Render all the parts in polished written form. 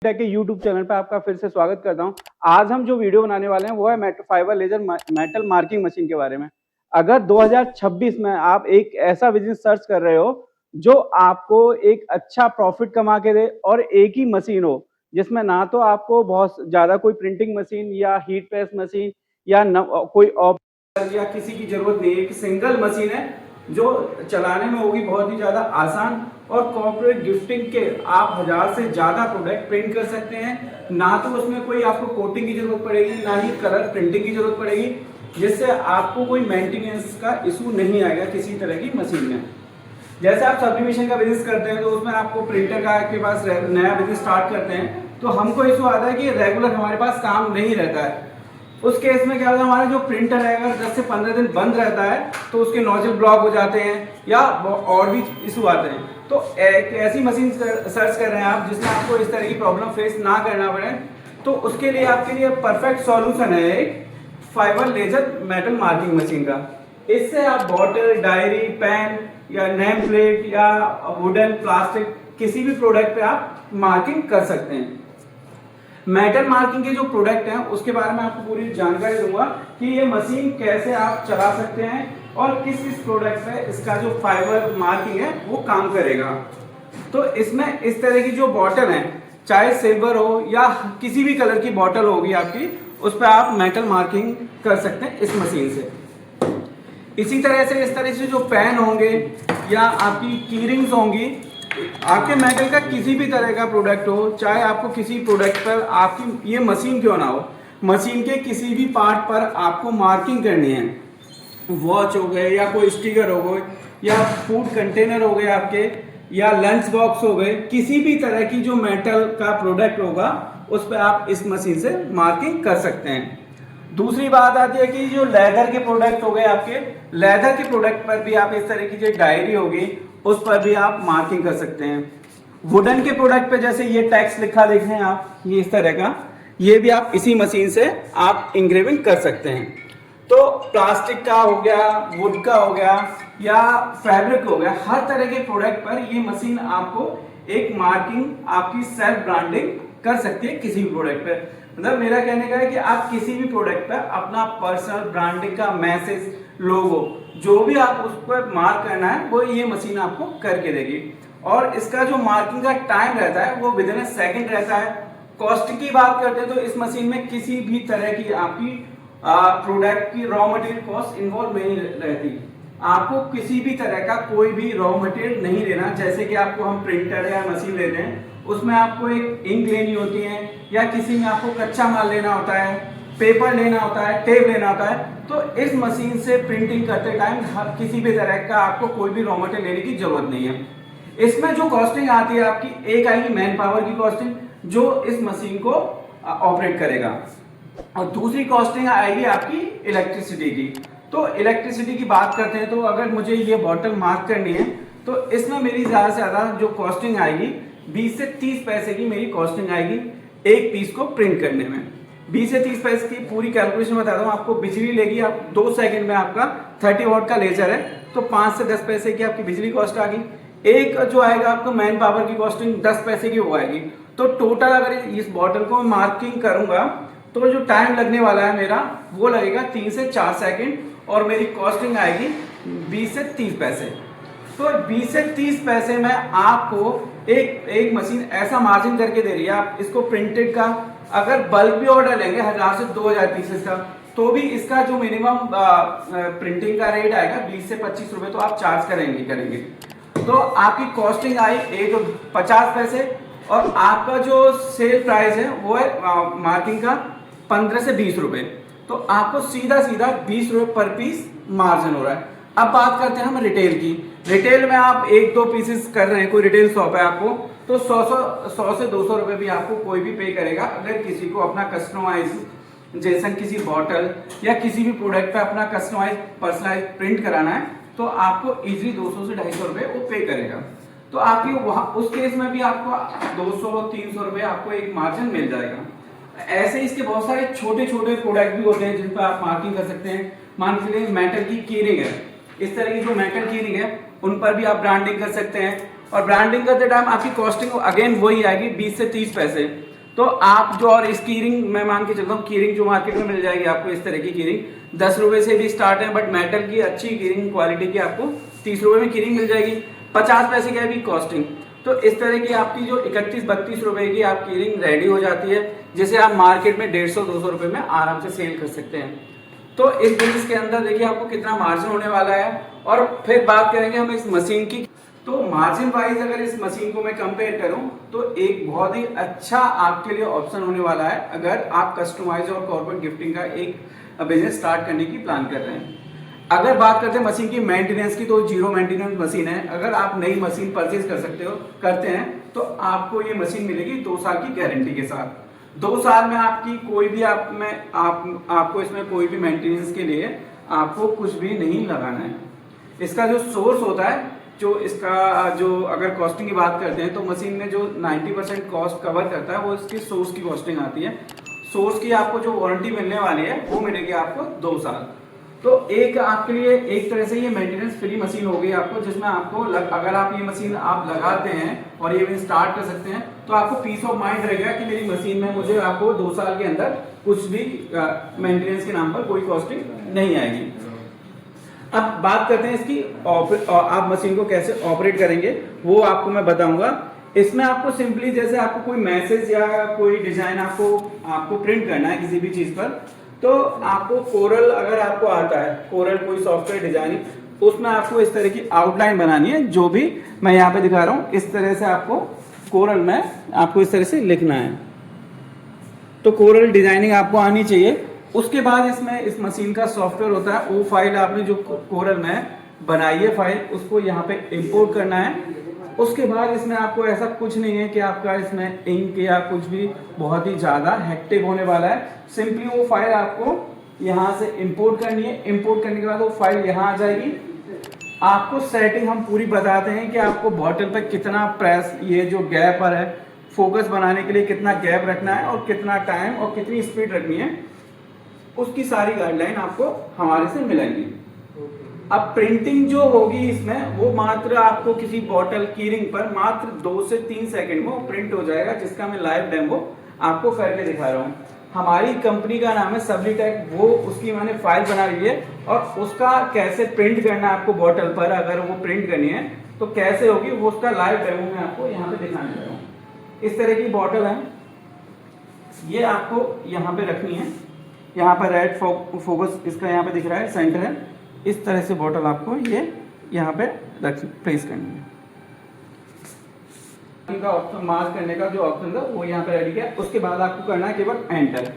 Take के YouTube channel पे आपका फिर से स्वागत करता हूं। आज हम जो वीडियो बनाने वाले हैं वो है fibre laser metal marking machine के बारे में। अगर 2026 में आप एक ऐसा बिजनेस सर्च कर रहे हो जो आपको एक अच्छा प्रॉफिट कमा के दे और एक ही मशीन हो जिसमें ना तो आपको बहुत ज्यादा कोई प्रिंटिंग मशीन या हीट प्रेस मशीन या कोई ऑपरेटर या किसी की जरूरत नहीं है, एक सिंगल मशीन है जो चलाने में होगी बहुत ही ज्यादा आसान और कॉर्पोरेट गिफ्टिंग के आप 1000 से ज्यादा प्रोडक्ट प्रिंट कर सकते हैं। ना तो उसमें कोई आपको कोटिंग की जरूरत पड़ेगी, ना ही कलर प्रिंटिंग की जरूरत पड़ेगी, जिससे आपको कोई मेंटेनेंस का इशू नहीं आएगा किसी तरह की मशीन में। जैसे आप सब्लिमेशन का बिजनेस करते हैं तो उसमें आपको प्रिंटर का के पास नया बिजनेस स्टार्ट करते हैं तो हमको इशू आता है कि रेगुलर हमारे पास काम नहीं रहता है। उस केस में क्या होता है, हमारा जो प्रिंटर है अगर 10 से 15 दिन बंद रहता है तो उसके नोजल ब्लॉक हो जाते हैं या और भी इशू आते हैं। तो एक ऐसी मशीन सर्च कर रहे हैं आप जिसमें आपको इस तरह की प्रॉब्लम फेस ना करना पड़े, तो उसके लिए आपके लिए परफेक्ट सॉल्यूशन है एक fibre laser metal marking machine का। इससे आप बॉटल, डायरी, पेन या नेम प्लेट या वुडन, प्लास्टिक किसी भी प्रोडक्ट पे आप मार्किंग कर सकते हैं। मेटल मार्किंग के जो प्रोडक्ट हैं उसके बारे में आपको पूरी जानकारी दूंगा कि ये मशीन कैसे आप चला सकते हैं और किस किस प्रोडक्ट पे इसका जो फाइबर मार्किंग है वो काम करेगा। तो इसमें इस तरह की जो बॉटल है, चाहे सिल्वर हो या किसी भी कलर की बॉटल होगी आपकी, उस पर आप मेटल मार्किंग कर सकते हैं इस मशीन से। इसी तरह से इस तरह से जो पेन होंगे या आपकी कीरिंग्स होंगी, आपके मेटल का किसी भी तरह का प्रोडक्ट हो, चाहे आपको किसी प्रोडक्ट पर आपकी ये मशीन क्यों ना हो, मशीन के किसी भी पार्ट पर आपको मार्किंग करनी है, वॉच हो गए या कोई स्टिकर हो गए या फूड कंटेनर हो गए आपके या लंच बॉक्स हो गए, किसी भी तरह की जो मेटल का प्रोडक्ट होगा उस पर आप इस मशीन से मार्किंग कर सकते हैं। दूसरी बात आती है कि जो लेदर के प्रोडक्ट हो गए आपके, लेदर के प्रोडक्ट पर भी आप इस तरह की जो डायरी होगी उस पर भी आप मार्किंग कर सकते हैं। वुडन के प्रोडक्ट पे जैसे ये टेक्स्ट लिखा देख रहे हैं आप, ये इस तरह का, ये भी आप इसी मशीन से आप इंग्रेविंग कर सकते हैं। तो प्लास्टिक का हो गया, वुड का हो गया या फैब्रिक हो गया, हर तरह के प्रोडक्ट पर ये मशीन आपको एक मार्किंग, आपकी सेल्फ ब्रांडिंग कर सकती है किसी भी प्रोडक्ट पे। मतलब मेरा कहने का है कि आप किसी भी प्रोडक्ट पर अपना पर्सनल ब्रांडिंग का मैसेज, लोगो, जो भी आप उस पर मार्क करना है वो ये मशीन आपको करके देगी। और इसका जो मार्किंग का टाइम रहता है वो विदिन ए सेकंड रहता है। कॉस्ट की बात करते हैं तो इस मशीन में किसी भी तरह की आपकी प्रोडक्ट की रॉ मटेरियल कॉस्ट इन्वॉल्व नहीं रहती। आपको किसी भी तरह का कोई भी रॉ मटेरियल नहीं लेना। जैसे कि आपको हम प्रिंटर या मशीन लेते हैं उसमें आपको एक इंक लेनी होती है या किसी में आपको कच्चा माल लेना होता है, पेपर लेना होता है, टेप लेना होता है, तो इस मशीन से प्रिंटिंग करते टाइम किसी भी तरह का आपको कोई भी रॉ मटेरियल लेने की जरूरत नहीं है। इसमें जो कॉस्टिंग आती है आपकी, एक आएगी मैन पावर की कॉस्टिंग जो इस मशीन को ऑपरेट करेगा, और दूसरी कॉस्टिंग आएगी आपकी इलेक्ट्रिसिटी की। तो इलेक्ट्रिसिटी की बात करते हैं तो अगर मुझे ये बॉटल मार्क करनी है तो इसमें मेरी ज्यादा से ज्यादा जो कॉस्टिंग आएगी 20 से 30 पैसे की मेरी कॉस्टिंग आएगी एक पीस को प्रिंट करने में। 20 से 30 पैसे की पूरी कैलकुलेशन बता दूं आपको। बिजली लेगी आप 2 सेकंड में, आपका 30 वॉट का लेजर है तो 5 से 10 पैसे की आपकी बिजली कॉस्ट आ गई। एक जो आएगा आपको मैन पावर की कॉस्टिंग 10 पैसे की वो आएगी। तो टोटल अगर इस बॉटल को मार्किंग करूंगा तो जो टाइम लगने वाला है मेरा वो लगेगा 3 से 4 सेकंड और मेरी कॉस्टिंग आएगी 20 से 30 पैसे। तो 20 से 30 पैसे में आपको एक मशीन ऐसा मार्जिन करके दे रही है। आप इसको प्रिंटेड का अगर बल्क भी ऑर्डर लेंगे 1000 से 2000 पीसेस का, तो भी इसका जो मिनिमम प्रिंटिंग का रेट आएगा 20 से 25 रुपए तो आप चार्ज करेंगे। तो आपकी कॉस्टिंग आई एक 50 पैसे और आपका जो सेल प्राइस है वो है मार्किंग का 15 से 20 रुपए। तो आपको सीधा 20 रुपए पर पीस मार्जिन हो रहा है। अब बात करते हैं हम रिटेल की। रिटेल में आप 1-2 पीसेस कर रहे हैं, कोई रिटेल शॉप है आपको, तो 100 से 200 रुपए भी आपको कोई भी पे करेगा। अगर किसी को अपना कस्टमाइजेशन किसी बॉटल या किसी भी प्रोडक्ट पे अपना कस्टमाइज पर्सनलाइज प्रिंट कराना है तो आपको इजीली 200 से 250 रुपए वो पे करेगा। तो आपकी वहां उस केस में भी आपको 200-300 रुपए आपको एक मार्जिन मिल जाएगा। ऐसे इसके बहुत सारे छोटे छोटे प्रोडक्ट भी होते हैं जिन पर आप मार्किंग कर सकते हैं। मान के चलिए मेटल की कीरिंग है, इस तरह की जो मेटल कीरिंग है उन पर भी आप ब्रांडिंग कर सकते हैं। और ब्रांडिंग करते टाइम आपकी कॉस्टिंग अगेन वही आएगी 20 से 30 पैसे। तो आप जो, और इस कीरिंग मैं मान के चलता हूँ, कीरिंग जो मार्केट में मिल जाएगी आपको इस तरह की कीरिंग 10 रुपए से भी स्टार्ट है, बट मेटल की अच्छी कीरिंग क्वालिटी की आपको 30 रुपए में कीरिंग मिल जाएगी, 50 पैसे का भी कॉस्टिंग। तो इस तरह की आपकी जो 31-32 रुपए की आप कीरिंग रेडी हो जाती है, जिसे आप मार्केट में 150-200 रुपए में आराम से सेल कर सकते हैं। तो इस बिजनेस के अंदर देखिए आपको कितना मार्जिन होने वाला है। और फिर बात करेंगे हम इस मशीन की। तो मार्जिन वाइज अगर इस मशीन को मैं कंपेयर करूं तो एक बहुत ही अच्छा आपके लिए ऑप्शन होने वाला है अगर आप कस्टमाइज और कॉर्पोरेट गिफ्टिंग का एक बिजनेस स्टार्ट करने की प्लान कर रहे हैं। अगर बात करते हैं मशीन की मेंटेनेंस की, तो जीरो मेंटेनेंस मशीन है। अगर आप नई मशीन परचेज करते हैं तो आपको ये मशीन मिलेगी 2 साल की गारंटी के साथ। 2 साल में आपकी कोई भी आपको इसमें कोई भी मेंटेनेंस के लिए आपको कुछ भी नहीं लगाना है। इसका जो सोर्स होता है, जो इसका जो अगर कॉस्टिंग की बात करते हैं तो मशीन में जो 90% कॉस्ट कवर करता है वो इसकी सोर्स की कॉस्टिंग आती है। सोर्स की आपको जो वारंटी मिलने वाली है वो मिलेगी आपको 2 साल। तो एक आपके लिए एक तरह से ये मेंटेनेंस फ्री मशीन हो गई आपको, जिसमें आपको अगर आप ये मशीन आप लगाते हैं और ये स्टार्ट कर सकते हैं तो आपको पीस ऑफ माइंड रहेगा कि मेरी मशीन में मुझे आपको 2 साल के अंदर कुछ भी मेंटेनेंस के नाम पर कोई कॉस्टिंग नहीं आएगी। अब बात करते हैं इसकी आप मशीन को कैसे ऑपरेट करेंगे, वो आपको मैं बताऊंगा। इसमें आपको सिंपली जैसे आपको कोई मैसेज या कोई डिजाइन आपको प्रिंट करना है किसी भी चीज पर, तो आपको कोरल अगर आपको आता है, कोरल कोई सॉफ्टवेयर डिजाइनिंग, उसमें आपको इस तरह की आउटलाइन बनानी है। जो भी मैं यहाँ पे दिखा रहा हूँ इस तरह से आपको कोरल में आपको इस तरह से लिखना है। तो कोरल डिजाइनिंग आपको आनी चाहिए। उसके बाद इसमें इस मशीन का सॉफ्टवेयर होता है, वो फाइल आपने जो कोरल में बनाई है फाइल, उसको यहाँ पे इंपोर्ट करना है। उसके बाद इसमें आपको ऐसा कुछ नहीं है कि आपका इसमें इंक या कुछ भी बहुत ही ज़्यादा हेक्टिक होने वाला है। सिंपली वो फाइल आपको यहाँ से इंपोर्ट करनी है। इंपोर्ट करने के बाद वो फाइल यहाँ आ जाएगी। आपको सेटिंग हम पूरी बताते हैं कि आपको बॉटल पर कितना प्रेस, ये जो गैप पर है फोकस बनाने के लिए कितना गैप रखना है और कितना टाइम और कितनी स्पीड रखनी है, उसकी सारी गाइडलाइन आपको हमारे से मिलेंगी। अब प्रिंटिंग जो होगी इसमें वो मात्र आपको किसी बॉटल कीरिंग पर मात्र 2 से 3 सेकंड में प्रिंट हो जाएगा, जिसका मैं लाइव डेमो आपको करके दिखा रहा हूँ। हमारी कंपनी का नाम है सब्लिटेक, वो उसकी मैंने फाइल बना ली है और उसका कैसे प्रिंट करना है आपको बॉटल पर, अगर वो प्रिंट करनी है तो कैसे होगी वो उसका लाइव डेमो मैं आपको यहाँ पे दिखाने जा रहा हूँ। इस तरह की बॉटल है, ये आपको यहाँ पे रखनी है। यहाँ पर रेड फोकस इसका यहाँ पे दिख रहा है, सेंटर है। इस तरह से बॉटल आपको ये यहाँ पे प्लेस करनी है। इनका ऑप्शन मार्क करने का जो ऑप्शन था वो यहाँ पे रेडी किया। उसके बाद आपको करना है केवल एंटर।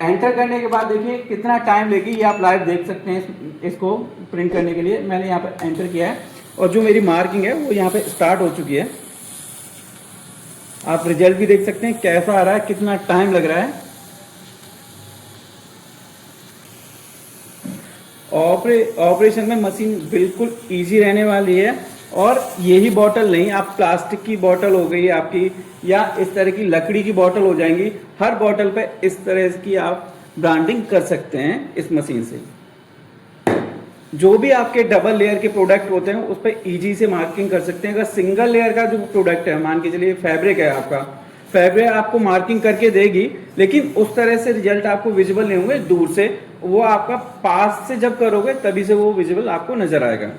एंटर करने के बाद देखिए कितना टाइम लेगी, ये आप लाइव देख सकते हैं। इसको प्रिंट करने के लिए मैंने यहाँ पे एंटर किया है और जो मेरी मार्किंग है वो यहाँ पे स्टार्ट हो चुकी है। आप रिजल्ट भी देख सकते हैं कैसा आ रहा है, कितना टाइम लग रहा है। ऑपरेशन में मशीन बिल्कुल इजी रहने वाली है। और यही बॉटल नहीं, आप प्लास्टिक की बॉटल हो गई आपकी या इस तरह की लकड़ी की बॉटल हो जाएंगी, हर बॉटल पे इस तरह की आप ब्रांडिंग कर सकते हैं इस मशीन से। जो भी आपके डबल लेयर के प्रोडक्ट होते हैं उस पर इजी से मार्किंग कर सकते हैं। अगर सिंगल लेयर का जो प्रोडक्ट है, मान के चलिए फैब्रिक है आपका, फैब्रिक आपको मार्किंग करके देगी, लेकिन उस तरह से रिजल्ट आपको विजिबल नहीं होंगे दूर से। वो आपका पास से जब करोगे तभी से वो विजिबल आपको नजर आएगा।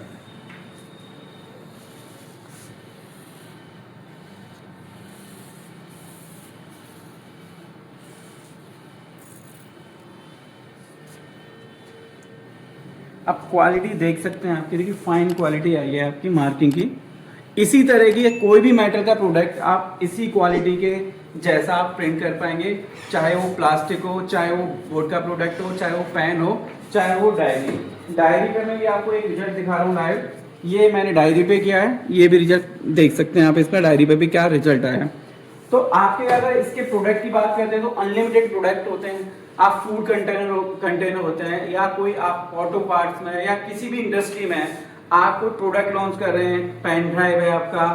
आप क्वालिटी देख सकते हैं, आपकी देखिए फाइन क्वालिटी आई है आपकी मार्किंग की। इसी तरह की कोई भी मेटल का प्रोडक्ट आप इसी क्वालिटी के जैसा आप प्रिंट कर पाएंगे, चाहे वो प्लास्टिक हो, चाहे वो बोर्ड का प्रोडक्ट हो, चाहे वो पेन हो, चाहे वो डायरी पे मैं ये आपको एक रिजल्ट दिखा रहा हूँ लाइव। ये मैंने डायरी पे किया है, ये भी रिजल्ट देख सकते हैं आप इसमें, डायरी पे भी क्या रिजल्ट आया है। तो आपके अगर इसके प्रोडक्ट की बात करते हैं तो अनलिमिटेड प्रोडक्ट होते हैं। आप फूड कंटेनर होते हैं या कोई आप ऑटो पार्ट्स में या किसी भी इंडस्ट्री में आप कोई प्रोडक्ट लॉन्च कर रहे हैं, पेन ड्राइव है आपका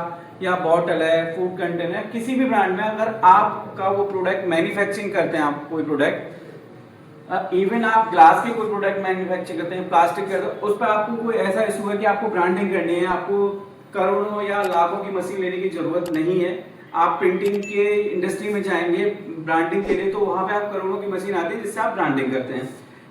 या बॉटल है, फूड कंटेनर, किसी भी ब्रांड में अगर आपका वो प्रोडक्ट मैन्युफैक्चरिंग करते हैं, आप कोई प्रोडक्ट, इवन आप ग्लास के कोई प्रोडक्ट मैन्युफैक्चर करते हैं, प्लास्टिक करते हैं, उस पर आपको कोई ऐसा इशू है कि आपको ब्रांडिंग करनी है, आपको करोड़ों या लाखों की मशीन लेने की जरूरत नहीं है। आप प्रिंटिंग के इंडस्ट्री में जाएंगे ब्रांडिंग के लिए, तो वहाँ पे आप करोड़ों की मशीन आती है जिससे आप ब्रांडिंग करते हैं।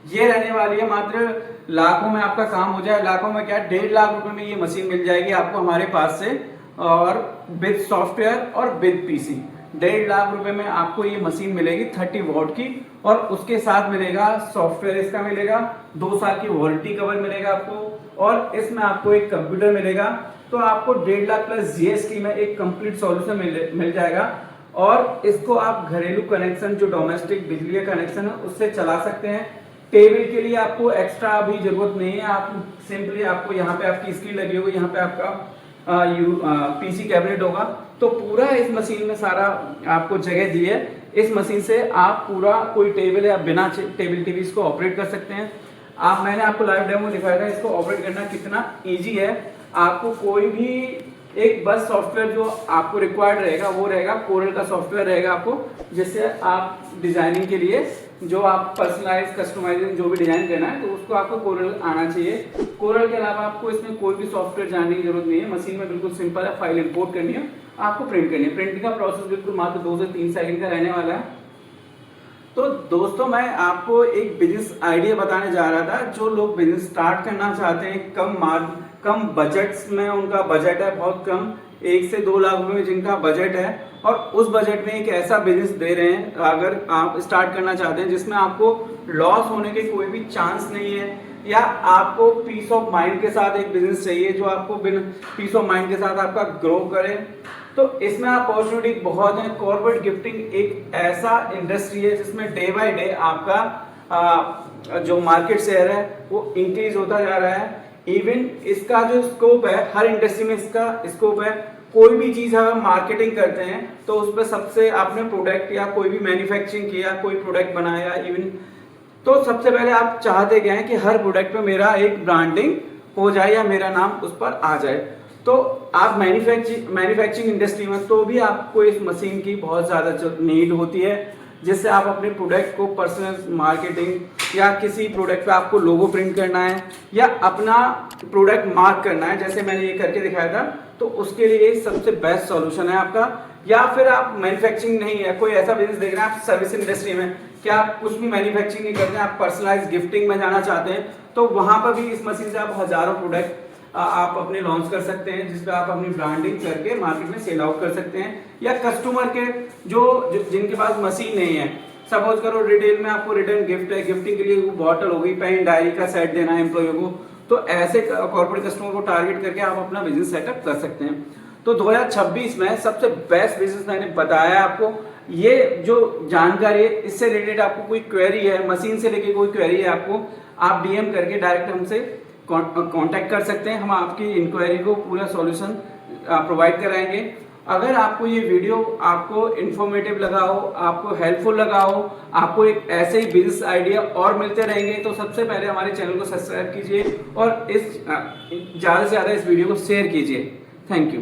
ये रहने वाली है मात्र लाखों में आपका काम हो जाए। लाखों में क्या, 1.5 लाख रुपए में ये मशीन मिल जाएगी आपको हमारे पास से, और विद सॉफ्टवेयर और विद पीसी 1.5 लाख रुपए में आपको ये मशीन मिलेगी 30 वॉट की। और उसके साथ मिलेगा सॉफ्टवेयर, इसका मिलेगा 2 साल की वारंटी कवर मिलेगा आपको, और इसमें आपको एक कंप्यूटर मिलेगा। तो आपको 1.5 लाख प्लस जीएसटी में एक कंप्लीट सॉल्यूशन मिल जाएगा। और इसको आप घरेलू कनेक्शन, जो डोमेस्टिक बिजली का कनेक्शन है, उससे चला सकते हैं। टेबल के लिए आपको एक्स्ट्रा अभी जरूरत नहीं है, आप सिंपली आपको यहाँ पे आपकी स्क्रीन लगी होगी, यहाँ पे आपका पीसी कैबिनेट होगा। तो पूरा इस मशीन में सारा आपको जगह दी है। इस मशीन से आप पूरा कोई टेबल या बिना टेबल टीवी इसको ऑपरेट कर सकते हैं। मैंने आपको लाइव डेमो दिखाया था, इसको ऑपरेट करना कितना इजी है। आपको कोई भी एक बस सॉफ्टवेयर जो आपको रिक्वायर्ड रहेगा वो रहेगा कोरल का सॉफ्टवेयर रहेगा आपको, जिससे आप डिजाइनिंग के लिए जो आप पर्सनलाइज कस्टमाइजिंग जो भी डिजाइन करना है तो उसको आपको कोरल आना चाहिए। कोरल के अलावा आपको इसमें कोई भी सॉफ्टवेयर जानने की जरूरत नहीं है। मशीन में बिल्कुल सिंपल है, फाइल इंपोर्ट करनी है, आपको प्रिंट करनी है। प्रिंटिंग का प्रोसेस बिल्कुल मात्र 2 से 3 सेकंड का रहने वाला है। तो दोस्तों मैं आपको एक बिजनेस आइडिया बताने जा रहा था। जो लोग बिजनेस स्टार्ट करना चाहते हैं, कम बजट्स में, उनका बजट है बहुत कम, 1 से 2 लाख रुपए में जिनका बजट है, और उस बजट में एक ऐसा बिजनेस दे रहे हैं अगर आप स्टार्ट करना चाहते हैं जिसमें आपको लॉस होने के कोई भी चांस नहीं है, या आपको पीस ऑफ माइंड के साथ एक बिजनेस चाहिए जो आपको पीस ऑफ माइंड के साथ आपका ग्रो करे, तो इसमें अपॉर्चुनिटी बहुत है। कॉर्पोरेट गिफ्टिंग एक ऐसा इंडस्ट्री है जिसमें डे बाय डे आपका जो मार्केट शेयर है वो इंक्रीज होता जा रहा है। इवन इसका जो स्कोप है, हर इंडस्ट्री में इसका स्कोप है। कोई भी चीज अगर मार्केटिंग करते हैं तो उस पर सबसे आपने प्रोडक्ट या कोई भी मैन्युफैक्चरिंग किया, कोई प्रोडक्ट बनाया इवन, तो सबसे पहले आप चाहते क्या है कि हर प्रोडक्ट पे मेरा एक ब्रांडिंग हो जाए या मेरा नाम उस पर आ जाए। तो आप मैन्युफैक्चरिंग इंडस्ट्री में तो भी आपको इस मशीन की बहुत ज़्यादा नीड होती है, जिससे आप अपने प्रोडक्ट को पर्सनल मार्केटिंग या किसी प्रोडक्ट पे आपको लोगो प्रिंट करना है या अपना प्रोडक्ट मार्क करना है, जैसे मैंने ये करके दिखाया था, तो उसके लिए सबसे बेस्ट सॉल्यूशन है आपका। या फिर आप मैन्युफैक्चरिंग नहीं है, कोई ऐसा बिजनेस देख रहे हैं आप सर्विस इंडस्ट्री में, क्या आप कुछ भी मैन्युफैक्चरिंग नहीं करते हैं, आप पर्सनलाइज गिफ्टिंग में जाना चाहते हैं, तो वहां पर भी इस मशीन से आप हजारों प्रोडक्ट आप अपने लॉन्च कर सकते हैं, जिसपे आप अपनी ब्रांडिंग करके मार्केट में सेल आउट कर सकते हैं। या कस्टमर के जिनके पास मशीन नहीं है, सपोज करो रिटेल में आपको रिटर्न गिफ्ट है, गिफ्टिंग के लिए वो बॉटल हो गई, पेन डायरी का सेट देना है एम्प्लॉय को, तो ऐसे कॉर्पोरेट कस्टमर को टारगेट करके आप अपना बिजनेस सेटअप कर सकते हैं। तो 2026 में सबसे बेस्ट बिजनेस मैंने बताया आपको। ये जो जानकारी है इससे रिलेटेड आपको कोई क्वेरी है, मशीन से लेके कोई क्वेरी है आपको, आप डीएम करके डायरेक्ट हमसे कांटेक्ट कर सकते हैं। हम आपकी इंक्वायरी को पूरा सॉल्यूशन प्रोवाइड कराएंगे। अगर आपको ये वीडियो आपको इन्फॉर्मेटिव लगा हो, आपको हेल्पफुल लगा हो, आपको एक ऐसे ही बिजनेस आइडिया और मिलते रहेंगे, तो सबसे पहले हमारे चैनल को सब्सक्राइब कीजिए और ज़्यादा से ज़्यादा इस वीडियो को शेयर कीजिए। Thank you.